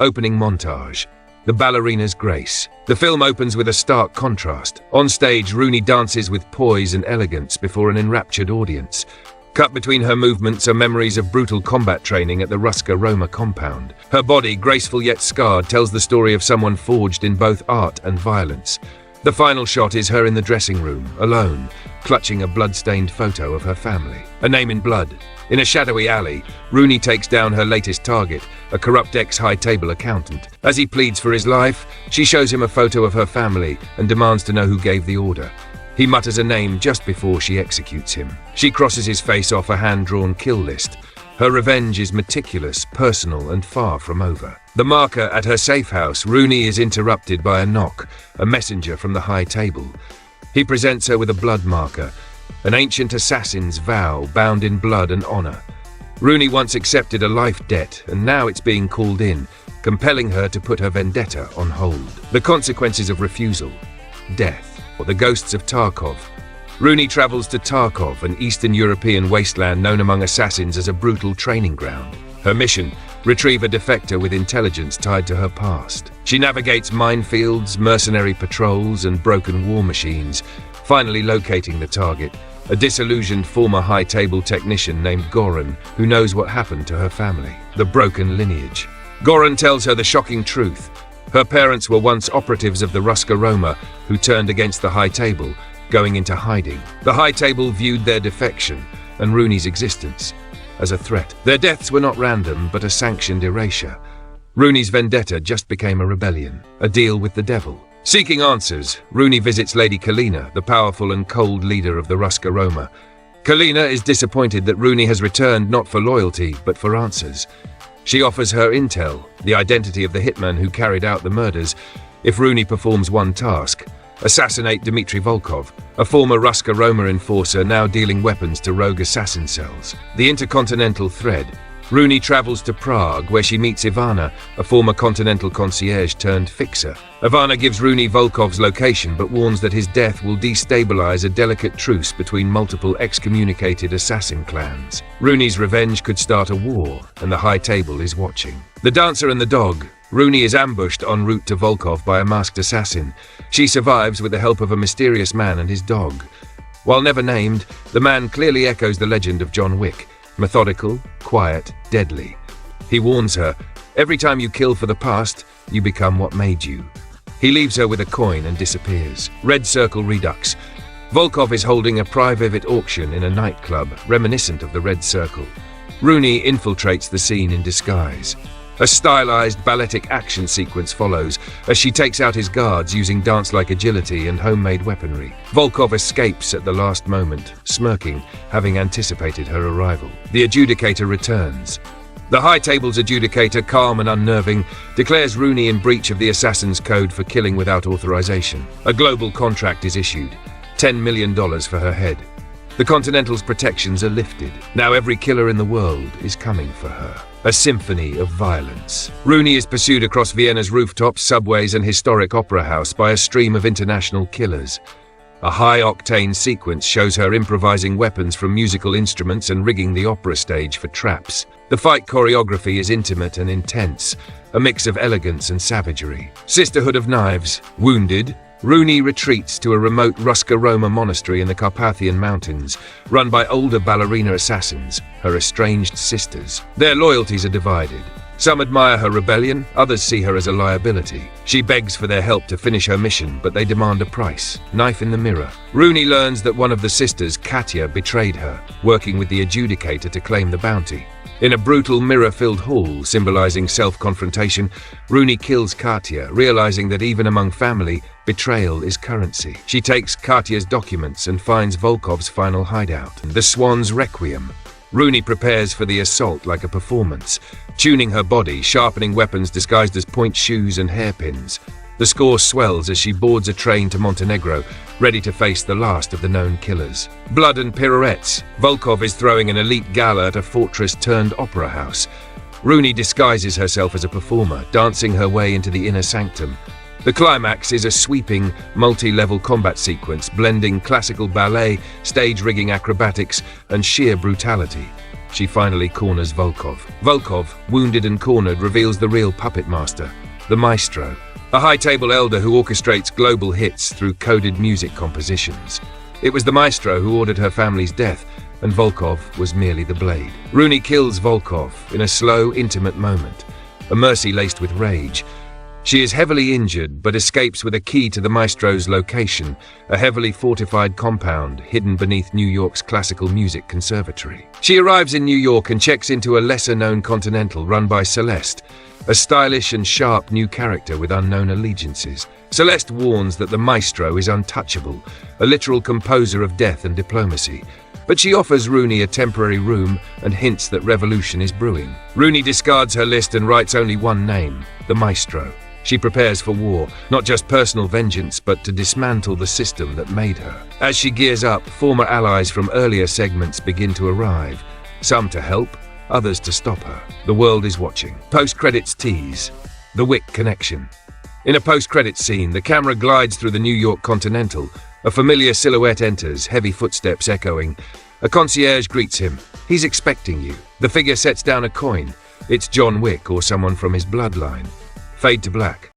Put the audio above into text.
Opening montage. The ballerina's grace. The film opens with a stark contrast. On stage, Rooney dances with poise and elegance before an enraptured audience. Cut between her movements are memories of brutal combat training at the Ruska Roma compound. Her body, graceful yet scarred, tells the story of someone forged in both art and violence. The final shot is her in the dressing room, alone, clutching a blood-stained photo of her family. A name in blood. In a shadowy alley, Rooney takes down her latest target, a corrupt ex-high table accountant. As he pleads for his life, she shows him a photo of her family and demands to know who gave the order. He mutters a name just before she executes him. She crosses his face off a hand-drawn kill list. Her revenge is meticulous, personal, and far from over. The marker at her safe house, Rooney is interrupted by a knock, a messenger from the high table. He presents her with a blood marker, an ancient assassin's vow bound in blood and honor. Rooney once accepted a life debt, and now it's being called in, compelling her to put her vendetta on hold. The consequences of refusal: death. Or the ghosts of Tarkov. Rooney travels to Tarkov, an Eastern European wasteland known among assassins as a brutal training ground. Her mission: retrieve a defector with intelligence tied to her past. She navigates minefields, mercenary patrols, and broken war machines, finally locating the target, a disillusioned former high-table technician named Goran, who knows what happened to her family. The broken lineage. Goran tells her the shocking truth. Her parents were once operatives of the Ruska Roma who turned against the high table, going into hiding. The high table viewed their defection and Rooney's existence as a threat. Their deaths were not random, but a sanctioned erasure. Rooney's vendetta just became a rebellion, a deal with the devil. Seeking answers, Rooney visits Lady Kalina, the powerful and cold leader of the Ruska Roma. Kalina is disappointed that Rooney has returned not for loyalty, but for answers. She offers her intel, the identity of the hitman who carried out the murders, if Rooney performs one task: assassinate Dmitry Volkov, a former Ruska Roma enforcer now dealing weapons to rogue assassin cells. The intercontinental thread. Rooney travels to Prague, where she meets Ivana, a former Continental concierge turned fixer. Ivana gives Rooney Volkov's location, but warns that his death will destabilize a delicate truce between multiple excommunicated assassin clans. Rooney's revenge could start a war, and the high table is watching. The dancer and the dog. Rooney is ambushed en route to Volkov by a masked assassin. She survives with the help of a mysterious man and his dog. While never named, the man clearly echoes the legend of John Wick. Methodical, quiet, deadly. He warns her, every time you kill for the past, you become what made you. He leaves her with a coin and disappears. Red Circle Redux. Volkov is holding a private auction in a nightclub, reminiscent of the Red Circle. Rooney infiltrates the scene in disguise. A stylized balletic action sequence follows as she takes out his guards using dance-like agility and homemade weaponry. Volkov escapes at the last moment, smirking, having anticipated her arrival. The adjudicator returns. The high table's adjudicator, calm and unnerving, declares Rooney in breach of the assassin's code for killing without authorization. A global contract is issued, $10 million for her head. The Continental's protections are lifted. Now every killer in the world is coming for her. A symphony of violence. Rooney is pursued across Vienna's rooftops, subways, and historic opera house by a stream of international killers. A high-octane sequence shows her improvising weapons from musical instruments and rigging the opera stage for traps. The fight choreography is intimate and intense, a mix of elegance and savagery. Sisterhood of Knives. Wounded, Rooney retreats to a remote Ruska Roma monastery in the Carpathian Mountains, run by older ballerina assassins, her estranged sisters. Their loyalties are divided. Some admire her rebellion, others see her as a liability. She begs for their help to finish her mission, but they demand a price. Knife in the mirror. Rooney learns that one of the sisters, Katya, betrayed her, working with the adjudicator to claim the bounty. In a brutal mirror-filled hall symbolizing self-confrontation, Rooney kills Katya, realizing that even among family, betrayal is currency. She takes Katya's documents and finds Volkov's final hideout, the Swan's Requiem. Rooney prepares for the assault like a performance, tuning her body, sharpening weapons disguised as point shoes and hairpins. The score swells as she boards a train to Montenegro, ready to face the last of the known killers. Blood and pirouettes. Volkov is throwing an elite gala at a fortress-turned-opera house. Rooney disguises herself as a performer, dancing her way into the inner sanctum. The climax is a sweeping, multi-level combat sequence, blending classical ballet, stage-rigging acrobatics, and sheer brutality. she finally corners Volkov. Volkov, wounded and cornered, reveals the real puppet master, the maestro, a high-table elder who orchestrates global hits through coded music compositions. It was the maestro who ordered her family's death, and Volkov was merely the blade. Rooney kills Volkov in a slow, intimate moment, a mercy laced with rage. She is heavily injured, but escapes with a key to the maestro's location, a heavily fortified compound hidden beneath New York's classical music conservatory. She arrives in New York and checks into a lesser-known Continental run by Celeste, a stylish and sharp new character with unknown allegiances. Celeste warns that the maestro is untouchable, a literal composer of death and diplomacy. But she offers Rooney a temporary room and hints that revolution is brewing. Rooney discards her list and writes only one name, the maestro. She prepares for war, not just personal vengeance, but to dismantle the system that made her. As she gears up, former allies from earlier segments begin to arrive, some to help, others to stop her. The world is watching. Post-credits tease. The Wick connection. In a post-credits scene, the camera glides through the New York Continental. A familiar silhouette enters, heavy footsteps echoing. A concierge greets him. He's expecting you. The figure sets down a coin. It's John Wick or someone from his bloodline. Fade to black.